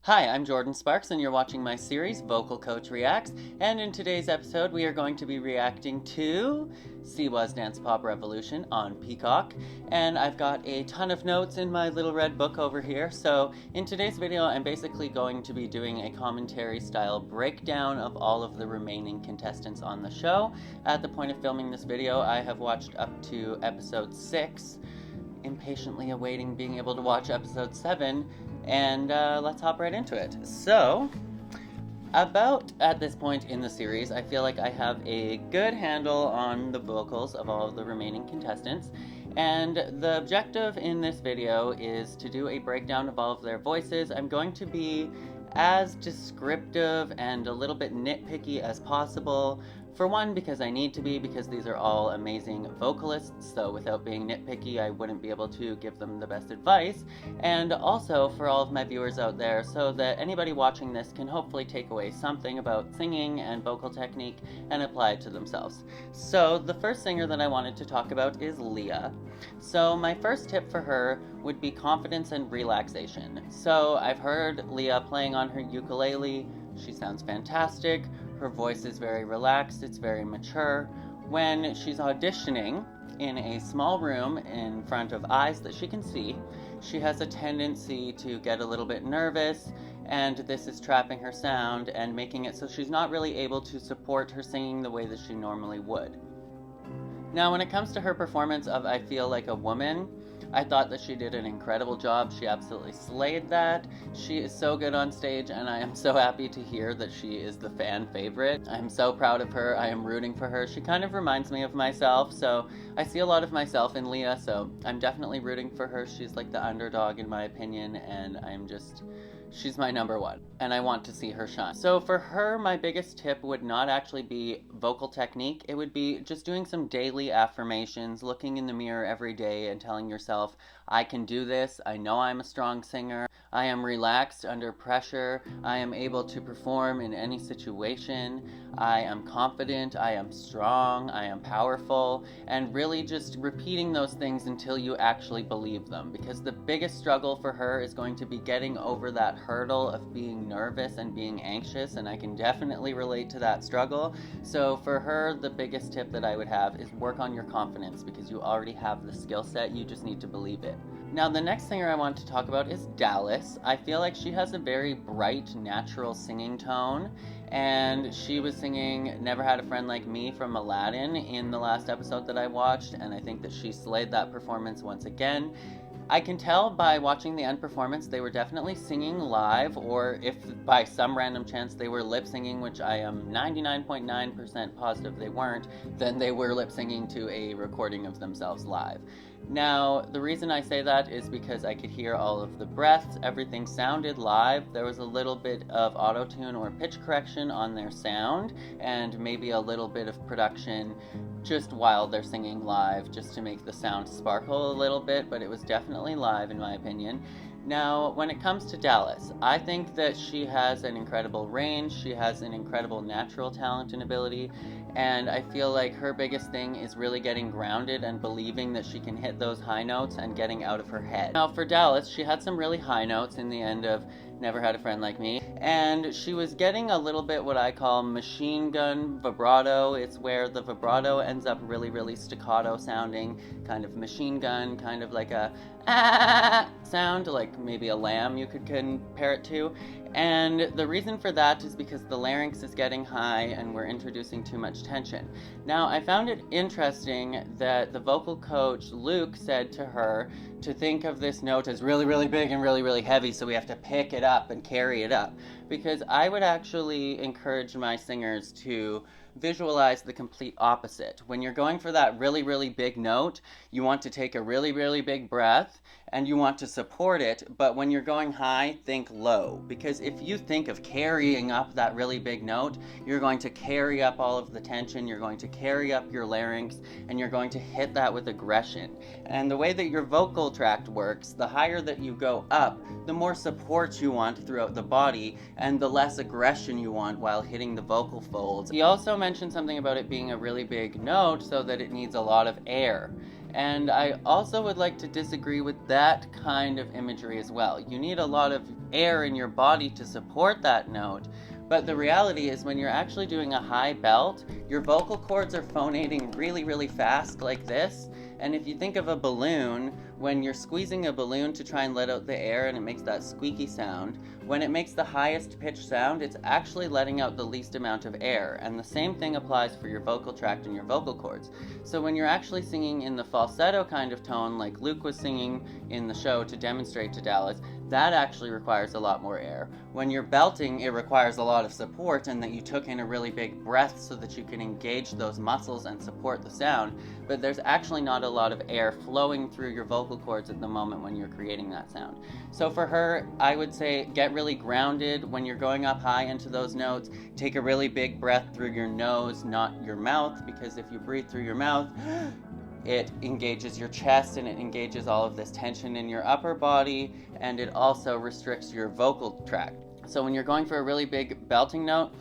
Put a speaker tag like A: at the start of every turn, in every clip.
A: Hi, I'm Jordan Sparks, and you're watching my series, Vocal Coach Reacts. And in today's episode, we are going to be reacting to SIWA'S Dance Pop Revolution on Peacock. And I've got a ton of notes in my little red book over here. So in today's video, I'm basically going to be doing a commentary-style breakdown of all of the remaining contestants on the show. At the point of filming this video, I have watched up to episode 6. Impatiently awaiting being able to watch episode 7, and let's hop right into it. So, about at this point in the series, I feel like I have a good handle on the vocals of all of the remaining contestants, and the objective in this video is to do a breakdown of all of their voices. I'm going to be as descriptive and a little bit nitpicky as possible. For one, because I need to be, because these are all amazing vocalists, so without being nitpicky, I wouldn't be able to give them the best advice. And also for all of my viewers out there, so that anybody watching this can hopefully take away something about singing and vocal technique and apply it to themselves. So the first singer that I wanted to talk about is Leah. So my first tip for her would be confidence and relaxation. So I've heard Leah playing on her ukulele. She sounds fantastic. Her voice is very relaxed, it's very mature. When she's auditioning in a small room in front of eyes that she can see, she has a tendency to get a little bit nervous, and this is trapping her sound and making it so she's not really able to support her singing the way that she normally would. Now, when it comes to her performance of I Feel Like a Woman, I thought that she did an incredible job. She absolutely slayed that. She is so good on stage, and I am so happy to hear that she is the fan favorite. I'm so proud of her. I am rooting for her. She kind of reminds me of myself, so I see a lot of myself in Leah, so I'm definitely rooting for her. She's like the underdog in my opinion, and she's my number one, and I want to see her shine. So for her, my biggest tip would not actually be vocal technique. It would be just doing some daily affirmations, looking in the mirror every day and telling yourself, I can do this, I know I'm a strong singer, I am relaxed under pressure, I am able to perform in any situation, I am confident, I am strong, I am powerful, and really just repeating those things until you actually believe them, because the biggest struggle for her is going to be getting over that hurdle of being nervous and being anxious, and I can definitely relate to that struggle. So for her, the biggest tip that I would have is work on your confidence, because you already have the skill set, you just need to believe it. Now, the next singer I want to talk about is Dallas. I feel like she has a very bright, natural singing tone, and she was singing Never Had a Friend Like Me from Aladdin in the last episode that I watched, and I think that she slayed that performance once again. I can tell by watching the end performance they were definitely singing live, or if by some random chance they were lip singing, which I am 99.9% positive they weren't, then they were lip singing to a recording of themselves live. Now, the reason I say that is because I could hear all of the breaths, everything sounded live. There was a little bit of auto-tune or pitch correction on their sound, and maybe a little bit of production just while they're singing live, just to make the sound sparkle a little bit, but it was definitely live in my opinion. Now, when it comes to Dallas, I think that she has an incredible range, she has an incredible natural talent and ability, and I feel like her biggest thing is really getting grounded and believing that she can hit those high notes and getting out of her head. Now, for Dallas, she had some really high notes in the end of Never Had a Friend Like Me, and she was getting a little bit what I call machine gun vibrato. It's where the vibrato ends up really, really staccato sounding, kind of machine gun, kind of like a sound, like maybe a lamb you could compare it to. And the reason for that is because the larynx is getting high and we're introducing too much tension. Now, I found it interesting that the vocal coach, Luke, said to her to think of this note as really, really big and really, really heavy, so we have to pick it up and carry it up. Because I would actually encourage my singers to visualize the complete opposite. When you're going for that really, really big note, you want to take a really, really big breath and you want to support it, but when you're going high, think low. Because if you think of carrying up that really big note, you're going to carry up all of the tension, you're going to carry up your larynx, and you're going to hit that with aggression. And the way that your vocal tract works, the higher that you go up, the more support you want throughout the body, and the less aggression you want while hitting the vocal folds. He also mentioned something about it being a really big note so that it needs a lot of air. And I also would like to disagree with that kind of imagery as well. You need a lot of air in your body to support that note. But the reality is when you're actually doing a high belt, your vocal cords are phonating really, really fast like this. And if you think of a balloon, when you're squeezing a balloon to try and let out the air and it makes that squeaky sound, when it makes the highest pitch sound, it's actually letting out the least amount of air. And the same thing applies for your vocal tract and your vocal cords. So when you're actually singing in the falsetto kind of tone, like Luke was singing in the show to demonstrate to Dallas, that actually requires a lot more air. When you're belting, it requires a lot of support, and that you took in a really big breath so that you can engage those muscles and support the sound. But there's actually not a lot of air flowing through your vocal cords at the moment when you're creating that sound. So for her, I would say get really grounded when you're going up high into those notes. Take a really big breath through your nose, not your mouth, because if you breathe through your mouth, it engages your chest and it engages all of this tension in your upper body, and it also restricts your vocal tract. So when you're going for a really big belting note,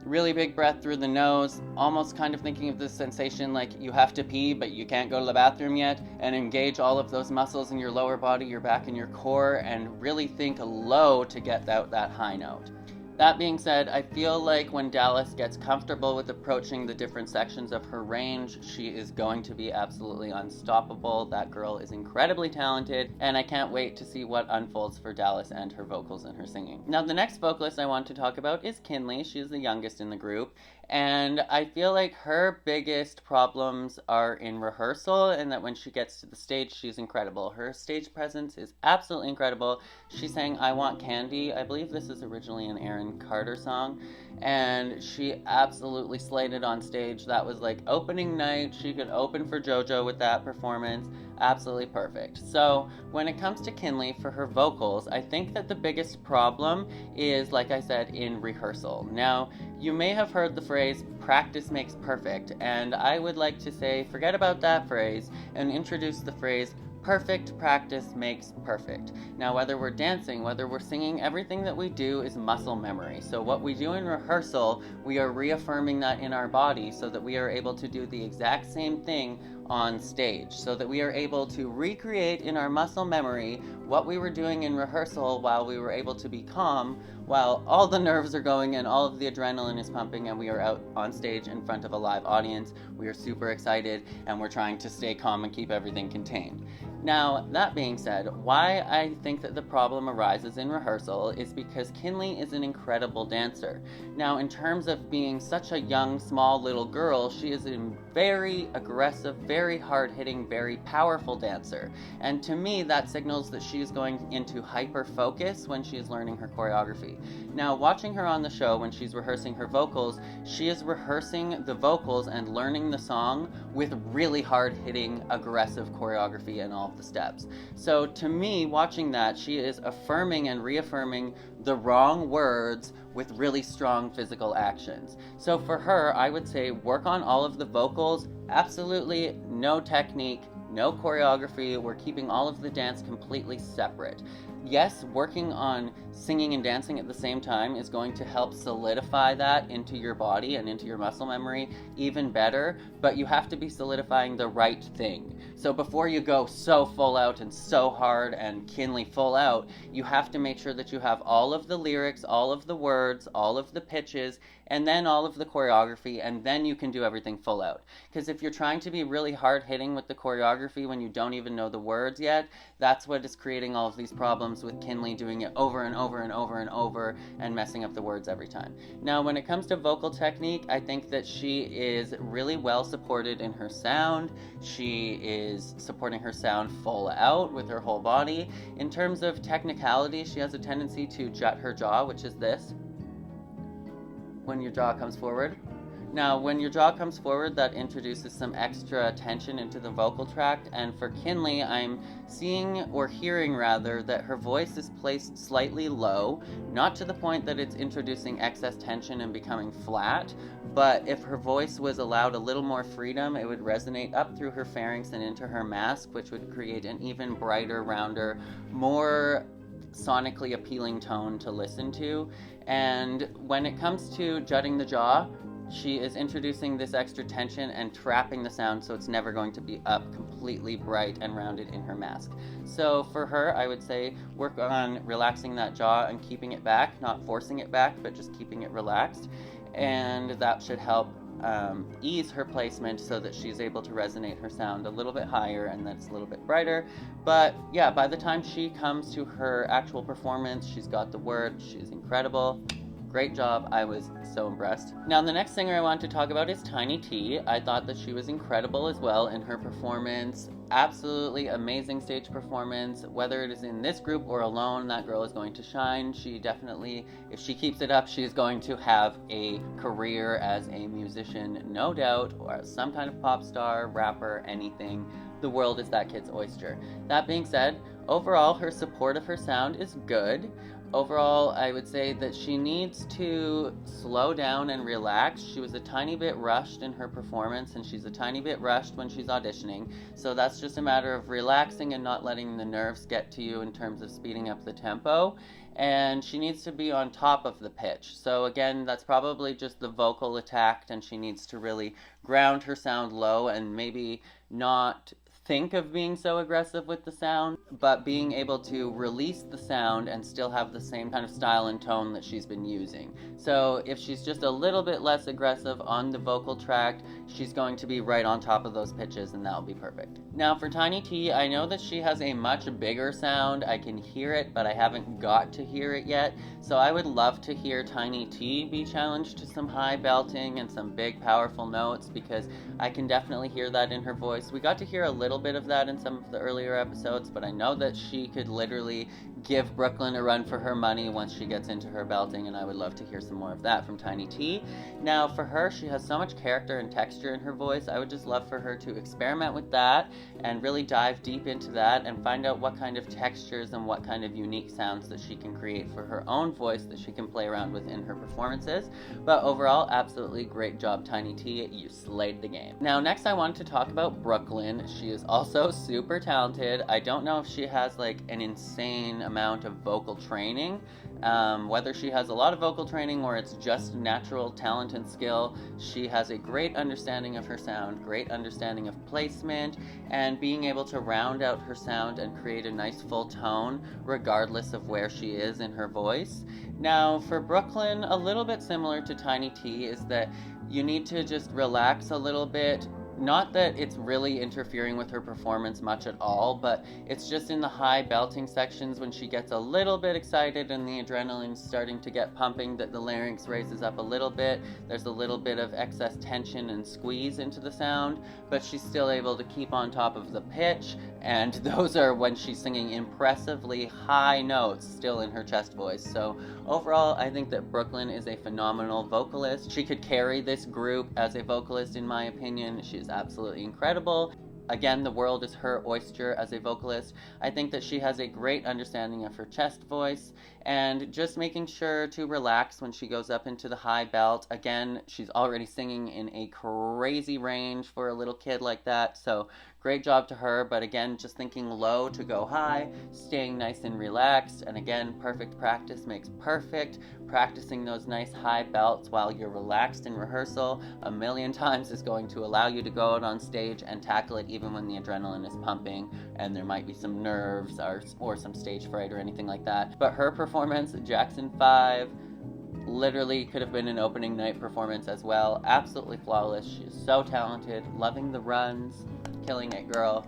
A: really big breath through the nose, almost kind of thinking of this sensation like you have to pee but you can't go to the bathroom yet, and engage all of those muscles in your lower body, your back and your core, and really think low to get out that high note. That being said, I feel like when Dallas gets comfortable with approaching the different sections of her range, she is going to be absolutely unstoppable. That girl is incredibly talented, and I can't wait to see what unfolds for Dallas and her vocals and her singing. Now, the next vocalist I want to talk about is Kinley. She is the youngest in the group, and I feel like her biggest problems are in rehearsal, and that when she gets to the stage, she's incredible. Her stage presence is absolutely incredible. She sang I Want Candy. I believe this is originally an Aaron Carter song, and she absolutely slayed it on stage. That was like opening night. She could open for JoJo with that performance. Absolutely perfect. So when it comes to Kinley for her vocals, I think that the biggest problem is, like I said, in rehearsal. Now, you may have heard the phrase practice makes perfect, and I would like to say forget about that phrase and introduce the phrase perfect practice makes perfect. Now, whether we're dancing, whether we're singing, everything that we do is muscle memory. So what we do in rehearsal, we are reaffirming that in our body so that we are able to do the exact same thing on stage, so that we are able to recreate in our muscle memory what we were doing in rehearsal while we were able to be calm, while all the nerves are going and all of the adrenaline is pumping and we are out on stage in front of a live audience. We are super excited and we're trying to stay calm and keep everything contained. Now, that being said, why I think that the problem arises in rehearsal is because Kinley is an incredible dancer. Now, in terms of being such a young, small little girl, she is a very aggressive, very hard-hitting, very powerful dancer. And to me, that signals that she is going into hyper-focus when she is learning her choreography. Now, watching her on the show when she's rehearsing her vocals, she is rehearsing the vocals and learning the song with really hard-hitting, aggressive choreography and all of the steps. So to me, watching that, she is affirming and reaffirming the wrong words with really strong physical actions. So for her, I would say work on all of the vocals, absolutely no technique, no choreography. We're keeping all of the dance completely separate. Yes, working on singing and dancing at the same time is going to help solidify that into your body and into your muscle memory even better, but you have to be solidifying the right thing. So before you go so full out and so hard and Kinley full out, you have to make sure that you have all of the lyrics, all of the words, all of the pitches, and then all of the choreography, and then you can do everything full out. Because if you're trying to be really hard-hitting with the choreography when you don't even know the words yet, that's what is creating all of these problems with Kinley doing it over and over and over and over and messing up the words every time. Now, when it comes to vocal technique, I think that she is really well supported in her sound. She is supporting her sound full out with her whole body. In terms of technicality, she has a tendency to jut her jaw, which is this, when your jaw comes forward. Now, when your jaw comes forward, that introduces some extra tension into the vocal tract, and for Kinley, I'm seeing, or hearing rather, that her voice is placed slightly low, not to the point that it's introducing excess tension and becoming flat, but if her voice was allowed a little more freedom, it would resonate up through her pharynx and into her mask, which would create an even brighter, rounder, more sonically appealing tone to listen to. And when it comes to jutting the jaw, she is introducing this extra tension and trapping the sound so it's never going to be up completely bright and rounded in her mask. So for her, I would say work on relaxing that jaw and keeping it back, not forcing it back, but just keeping it relaxed. And that should help ease her placement so that she's able to resonate her sound a little bit higher and that's a little bit brighter. But yeah, by the time she comes to her actual performance, she's got the words, she's incredible. Great job. I was so impressed. Now, the next singer I want to talk about is Tiny T. I thought that she was incredible as well in her performance. Absolutely amazing stage performance. Whether it is in this group or alone, that girl is going to shine. She definitely, if she keeps it up, she's going to have a career as a musician, no doubt, or as some kind of pop star, rapper, anything. The world is that kid's oyster. That being said, overall, her support of her sound is good. Overall, I would say that she needs to slow down and relax. She was a tiny bit rushed in her performance, and she's a tiny bit rushed when she's auditioning. So that's just a matter of relaxing and not letting the nerves get to you in terms of speeding up the tempo. And she needs to be on top of the pitch. So again, that's probably just the vocal attacked, and she needs to really ground her sound low and maybe not think of being so aggressive with the sound, but being able to release the sound and still have the same kind of style and tone that she's been using. So if she's just a little bit less aggressive on the vocal tract, she's going to be right on top of those pitches, and that'll be perfect. Now for Tiny T, I know that she has a much bigger sound. I can hear it, but I haven't got to hear it yet. So I would love to hear Tiny T be challenged to some high belting and some big powerful notes, because I can definitely hear that in her voice. We got to hear a little bit of that in some of the earlier episodes, but I know that she could literally give Brooklyn a run for her money once she gets into her belting, and I would love to hear some more of that from Tiny T. Now for her, she has so much character and texture in her voice. I would just love for her to experiment with that and really dive deep into that and find out what kind of textures and what kind of unique sounds that she can create for her own voice that she can play around with in her performances. But overall, absolutely great job, Tiny T. You slayed the game. Now next I wanted to talk about Brooklyn. She is also super talented. I don't know if she has like an insane amount of vocal training, whether she has a lot of vocal training or it's just natural talent and skill. She has a great understanding of her sound, great understanding of placement, and being able to round out her sound and create a nice full tone regardless of where she is in her voice. Now for Brooklyn, a little bit similar to Tiny T is that you need to just relax a little bit. Not that it's really interfering with her performance much at all, but it's just in the high belting sections when she gets a little bit excited and the adrenaline's starting to get pumping that the larynx raises up a little bit. There's a little bit of excess tension and squeeze into the sound, but she's still able to keep on top of the pitch, and those are when she's singing impressively high notes still in her chest voice. So overall, I think that Brooklyn is a phenomenal vocalist. She could carry this group as a vocalist, in my opinion. She's absolutely incredible. Again, the world is her oyster as a vocalist. I think that she has a great understanding of her chest voice and just making sure to relax when she goes up into the high belt. Again, she's already singing in a crazy range for a little kid like that, so great job to her. But again, just thinking low to go high, staying nice and relaxed, and again, perfect practice makes perfect. Practicing those nice high belts while you're relaxed in rehearsal a million times is going to allow you to go out on stage and tackle it even when the adrenaline is pumping and there might be some nerves or some stage fright or anything like that. But her performance, Jackson 5, literally could have been an opening night performance as well. Absolutely flawless. She is so talented. Loving the runs. Killing it, girl.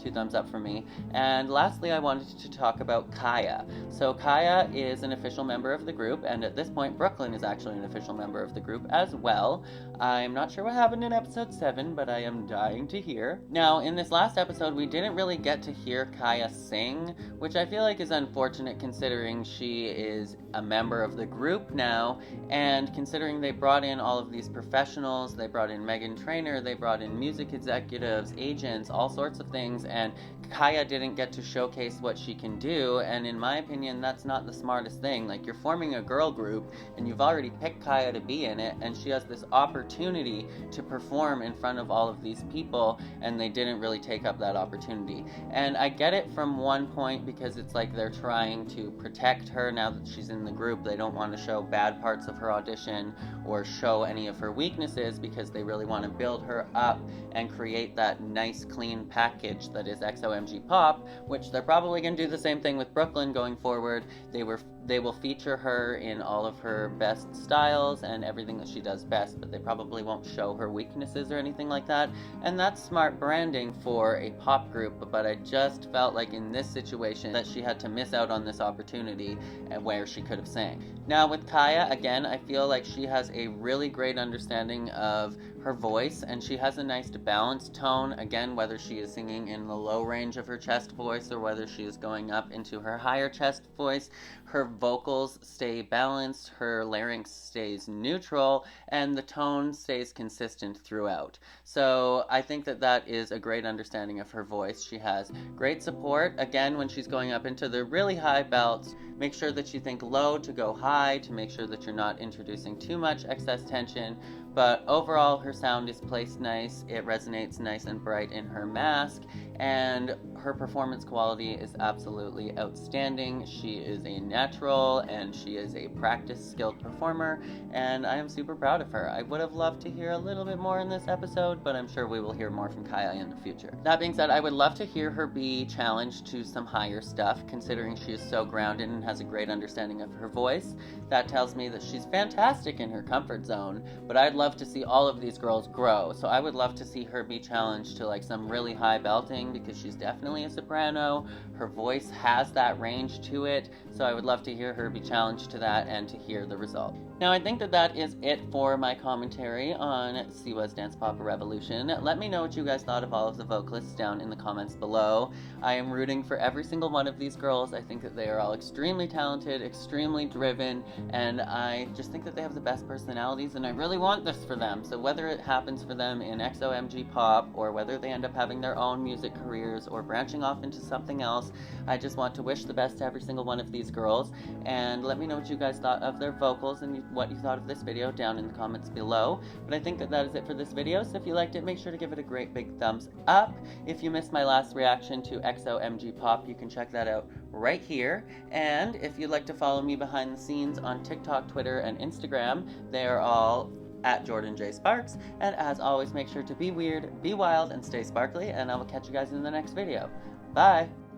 A: 2 thumbs up for me. And lastly, I wanted to talk about Kaeya. So Kaeya is an official member of the group, and at this point, Brooklyn is actually an official member of the group as well. I'm not sure what happened in episode 7, but I am dying to hear. Now, in this last episode, we didn't really get to hear Kaeya sing, which I feel like is unfortunate considering she is a member of the group now, and considering they brought in all of these professionals, they brought in Meghan Trainor, they brought in music executives, agents, all sorts of things, and Kaeya didn't get to showcase what she can do, and in my opinion, that's not the smartest thing. Like, you're forming a girl group, and you've already picked Kaeya to be in it, and she has this opportunity to perform in front of all of these people, and they didn't really take up that opportunity. And I get it from one point, because it's like they're trying to protect her now that she's in the group. They don't want to show bad parts of her audition or show any of her weaknesses, because they really want to build her up and create that nice, clean package that is XOMG Pop, which they're probably going to do the same thing with Brooklyn going forward. They will feature her in all of her best styles and everything that she does best, but they probably won't show her weaknesses or anything like that. And that's smart branding for a pop group, but I just felt like in this situation that she had to miss out on this opportunity where she could have sang. Now with Kaeya, again, I feel like she has a really great understanding of her voice, and she has a nice balanced tone. Again, whether she is singing in the low range of her chest voice or whether she is going up into her higher chest voice, her vocals stay balanced, her larynx stays neutral, and the tone stays consistent throughout. So I think that that is a great understanding of her voice. She has great support. Again, when she's going up into the really high belts, make sure that you think low to go high, to make sure that you're not introducing too much excess tension. But overall, her sound is placed nice, it resonates nice and bright in her mask, and her performance quality is absolutely outstanding. She is a natural, and she is a practiced, skilled performer, and I am super proud of her. I would have loved to hear a little bit more in this episode, but I'm sure we will hear more from Kaeya in the future. That being said, I would love to hear her be challenged to some higher stuff, considering she is so grounded and has a great understanding of her voice. That tells me that she's fantastic in her comfort zone, but I'd love to see all of these girls grow. So I would love to see her be challenged to like some really high belting, because she's definitely a soprano. Her voice has that range to it, so I would love to hear her be challenged to that and to hear the result. Now I think that that is it for my commentary on SIWA'S Dance Pop Revolution. Let me know what you guys thought of all of the vocalists down in the comments below. I am rooting for every single one of these girls. I think that they are all extremely talented, extremely driven, and I just think that they have the best personalities, and I really want this for them. So whether it happens for them in XOMG Pop, or whether they end up having their own music careers or branching off into something else, I just want to wish the best to every single one of these girls. And let me know what you guys thought of their vocals and what you thought of this video down in the comments below. But I think that that is it for this video, so if you liked it, make sure to give it a great big thumbs up. If you missed my last reaction to XOMG Pop, you can check that out right here. And if you'd like to follow me behind the scenes on TikTok, Twitter, and Instagram, they are all at Jordan J. Sparks. And as always, make sure to be weird, be wild, and stay sparkly, and I will catch you guys in the next video. Bye!